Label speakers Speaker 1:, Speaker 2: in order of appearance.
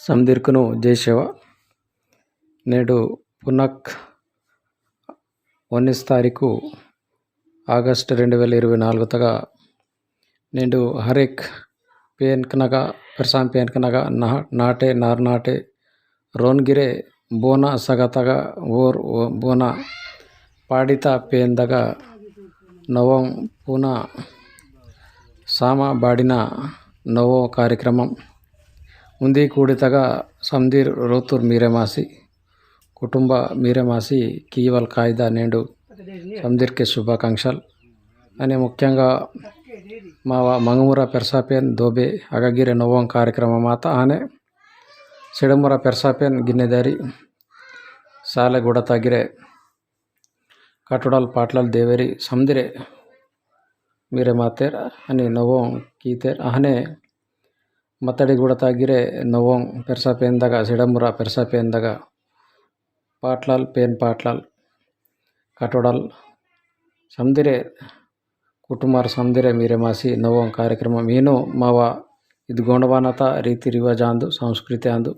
Speaker 1: సందీర్కును జై శివ. నేడు పునక్ 19 तारीखु ಆಗಸ್ಟ್ 2024 तक नेडु हरेक पेन कनगा परसाम पेन कनगा नाटे नार नाटे रोनगिरे बोना सगतगा और बोना पाडिता पेन दगा नवं पुना सामा बाडिना नवो कार्यक्रमं उंदी कूडितगा समदीर रोतूर मीरेमासी कुटुंब मीरेमासी कीवल कायदा नेडु समदीर के शुभाकांक्षలు అని ముఖ్యంగా మా మంగముర పెర్సాపెన్ దోబే అగగిరే నవం కార్యక్రమం మాత ఆనే సిడముర పెర్సాపెన్ గిన్నెదారి సాలె గుడతాగిరే కటుడల్ పాట్లల్ దేవేరి సమదిరే మీరే మాతేర్ అని నవం కీతేర్ ఆనే मतड़ी गुड़तागिरे नवों पेरसापेन दगा सिडमुरा पेरसापेन दगा पाटलाल पेन पाटलाल कटोडल समदिरे कुटुंबार समदिरे मीरे मासी नवों कार्यक्रम मीनु मावा इद गोंडवानता रीति रिवाज आंदु संस्कृति आंदु